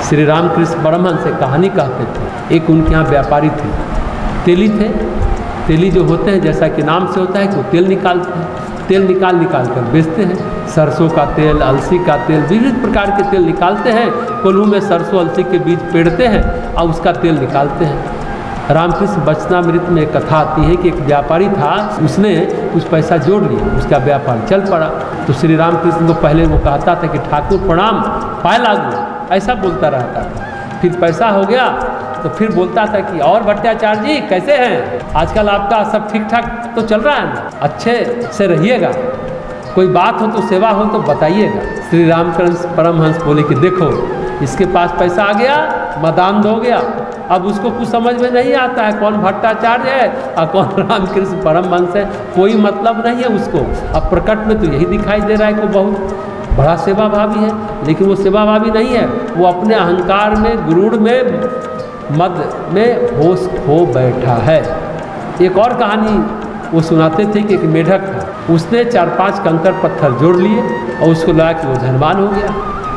श्री रामकृष्ण परमहंस से कहानी कहते थे। एक उनके यहाँ व्यापारी थे, तेली थे। तेली जो होते हैं, जैसा कि नाम से होता है कि वो तेल निकालते हैं, तेल निकाल कर बेचते हैं। सरसों का तेल, अलसी का तेल, विविध प्रकार के तेल निकालते हैं। कोल्हू में सरसों अलसी के बीज पेड़ते हैं और उसका तेल निकालते हैं। रामकृष्ण वचनामृत में एक कथा आती है कि एक व्यापारी था, उसने कुछ पैसा जोड़ लिया, उसका व्यापार चल पड़ा। तो श्री रामकृष्ण को पहले वो कहता था कि ठाकुर प्रणाम, पाए लागू, ऐसा बोलता रहता था। फिर पैसा हो गया तो फिर बोलता था कि और भट्टाचार्य जी कैसे हैं, आजकल आपका सब ठीक ठाक तो चल रहा है ना, अच्छे से रहिएगा, कोई बात हो तो सेवा हो तो बताइएगा। श्री रामकृष्ण परमहंस बोले कि देखो इसके पास पैसा आ गया, मदान्ध हो गया, अब उसको कुछ समझ में नहीं आता है कौन भट्टाचार्य है और कौन रामकृष्ण परमहंस है, कोई मतलब नहीं है उसको। अब प्रकट में तो यही दिखाई दे रहा है कि बहुत बड़ा सेवाभावी है, लेकिन वो सेवाभावी नहीं है, वो अपने अहंकार में, गुरूर में, मद में होश खो बैठा है। एक और कहानी वो सुनाते थे कि एक मेढक था, उसने 4-5 कंकर पत्थर जोड़ लिए और उसको लगा कि वो धनवान हो गया।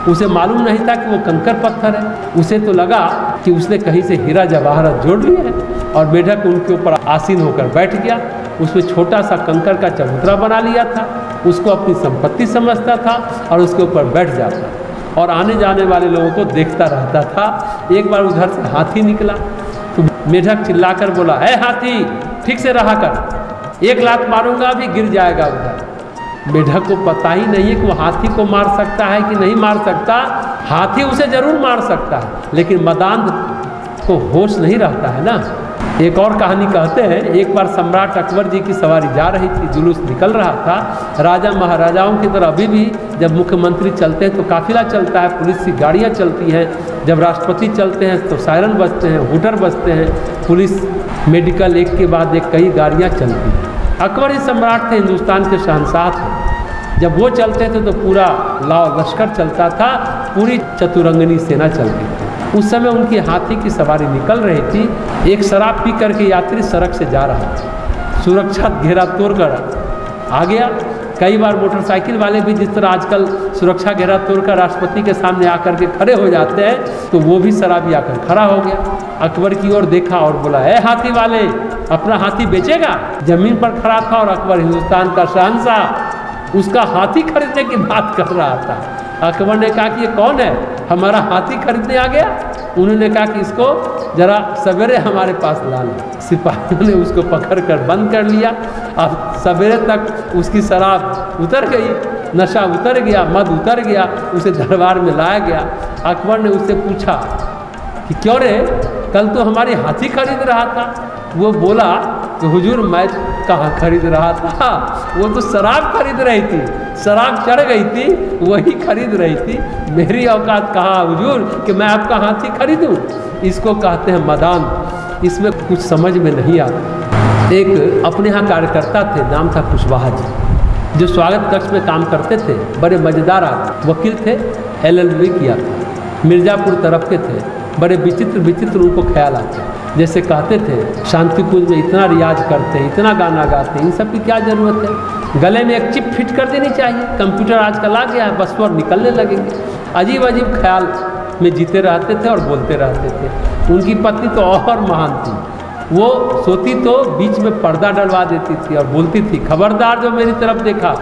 उसे मालूम नहीं था कि वो कंकर पत्थर है, उसे तो लगा कि उसने कहीं से हीरा जवाहरात जोड़ लिए है। और मेढक उनके ऊपर आसीन होकर बैठ गया, उसमें छोटा सा कंकर का चबूतरा बना लिया था, उसको अपनी संपत्ति समझता था और उसके ऊपर बैठ जाता और आने जाने वाले लोगों को देखता रहता था। एक बार उधर से हाथी निकला तो मेढक चिल्लाकर बोला, है हाथी ठीक से रहा कर, एक लात मारूंगा अभी गिर जाएगा उधर। मेढक को पता ही नहीं है कि वो हाथी को मार सकता है कि नहीं मार सकता। हाथी उसे जरूर मार सकता है, लेकिन मदान्ध को होश नहीं रहता है ना। एक और कहानी कहते हैं, एक बार सम्राट अकबर जी की सवारी जा रही थी, जुलूस निकल रहा था। राजा महाराजाओं की तरह अभी भी जब मुख्यमंत्री चलते हैं तो काफिला चलता है, पुलिस की गाड़ियाँ चलती हैं। जब राष्ट्रपति चलते हैं तो सायरन बजते हैं, हूटर बजते हैं, पुलिस, मेडिकल, एक के बाद एक कई गाड़ियाँ चलती हैं। अकबर ही सम्राट थे, हिंदुस्तान के शहंशाह थे। जब वो चलते थे तो पूरा लाव लश्कर चलता था, पूरी चतुरंगनी सेना चलती थी। उस समय उनकी हाथी की सवारी निकल रही थी। एक शराब पी करके यात्री सड़क से जा रहा था, सुरक्षा घेरा तोड़कर आ गया। कई बार मोटरसाइकिल वाले भी जिस तरह आजकल सुरक्षा घेरा तोड़कर राष्ट्रपति के सामने आकर के खड़े हो जाते हैं, तो वो भी शराबी आकर खड़ा हो गया। अकबर की ओर देखा और बोला, है हाथी वाले, अपना हाथी बेचेगा? जमीन पर खड़ा था और अकबर हिंदुस्तान का शहंशाह उसका हाथी खरीदने की बात कर रहा था। अकबर ने कहा कि ये कौन है, हमारा हाथी खरीदने आ गया? उन्होंने कहा कि इसको जरा सवेरे हमारे पास ला लो। सिपाहियों ने उसको पकड़ कर बंद कर लिया। अब सवेरे तक उसकी शराब उतर गई, नशा उतर गया, मद उतर गया, उसे दरबार में लाया गया। अकबर ने उससे पूछा कि क्यों रे, कल तो हमारी हाथी खरीद रहा था। वो बोला कि हुजूर मैं कहाँ खरीद रहा था, वो तो शराब खरीद रही थी, शराब चढ़ गई थी, वही खरीद रही थी। मेरी औकात कहाँ हुजूर कि मैं आपका हाथी खरीदूं? इसको कहते हैं मदान। इसमें कुछ समझ में नहीं आता। एक अपने यहाँ कार्यकर्ता थे, नाम था कुशवाहा जी, जो स्वागत कक्ष में काम करते थे, बड़े मज़ेदार आदमी, वकील थे, LLB किया था, मिर्ज़ापुर तरफ के थे। बड़े विचित्र विचित्र उनको ख्याल आते, जैसे कहते थे शांति कुंज में इतना रियाज करते हैं, इतना गाना गाते हैं, इन सब की क्या ज़रूरत है? गले में एक चिप फिट कर देनी चाहिए, कंप्यूटर आजकल आ गया है, बस स्वर निकलने लगेंगे। अजीब अजीब ख्याल में जीते रहते थे और बोलते रहते थे। उनकी पत्नी तो और महान थी, वो सोती तो बीच में पर्दा डलवा देती थी और बोलती थी, खबरदार जो मेरी तरफ देखा।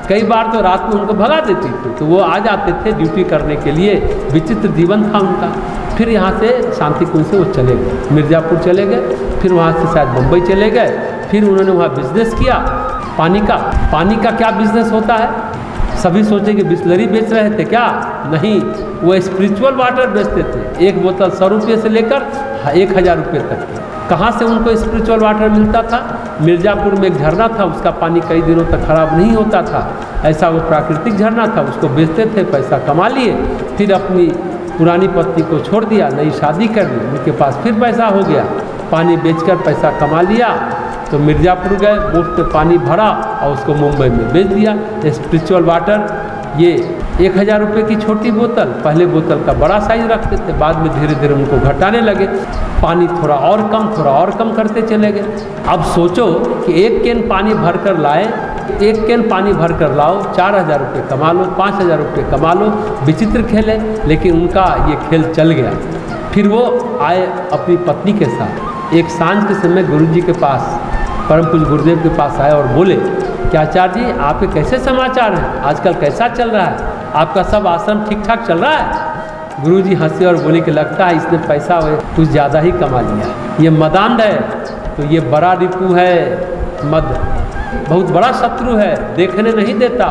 कई बार तो रात में उनको भगा देती थी, तो वो आ जाते थे ड्यूटी करने के लिए। विचित्र जीवन था उनका। फिर यहाँ से शांति कुंज से वो चले गए, मिर्ज़ापुर चले गए, फिर वहाँ से शायद मुंबई चले गए। फिर उन्होंने वहाँ बिजनेस किया पानी का। पानी का क्या बिजनेस होता है? सभी सोचे कि बिस्लरी बेच रहे थे, क्या? नहीं, वो स्पिरिचुअल वाटर बेचते थे। एक बोतल 100 रुपये से लेकर 1000 रुपये तक। कहाँ से उनको स्पिरिचुअल वाटर मिलता था? मिर्ज़ापुर में एक झरना था, उसका पानी कई दिनों तक खराब नहीं होता था। ऐसा वो प्राकृतिक झरना था, उसको बेचते थे, पैसा कमा लिए, फिर अपनी पुरानी पत्नी को छोड़ दिया, नई शादी कर ली, उनके पास फिर पैसा हो गया, पानी बेचकर पैसा कमा लिया, तो मिर्ज़ापुर गए, मुफ्त में पानी भरा और उसको मुंबई में बेच दिया। स्पिरिचुअल वाटर, ये 1000 रुपये की छोटी बोतल, पहले बोतल का बड़ा साइज रखते थे, बाद में धीरे धीरे उनको घटाने लगे, पानी थोड़ा और कम करते चले गए। अब सोचो कि एक कैन पानी भर कर लाए, एक कैन पानी भर कर लाओ, 4000 रुपये कमा लो, 5000 रुपये कमा लो, विचित्र खेल है, लेकिन उनका ये खेल चल गया। फिर वो आए अपनी पत्नी के साथ, एक सांझ के समय गुरुजी के पास, परम पूज्य गुरुदेव के पास आए और बोले कि आचार्य जी, आपके कैसे समाचार हैं, आजकल कैसा चल रहा है, आपका सब आश्रम ठीक ठाक चल रहा है? गुरुजी हंसे और बोले कि लगता है इसने पैसा कुछ ज़्यादा ही कमा लिया, ये मदान है, तो ये बड़ा रिपू है, मद बहुत बड़ा शत्रु है, देखने नहीं देता,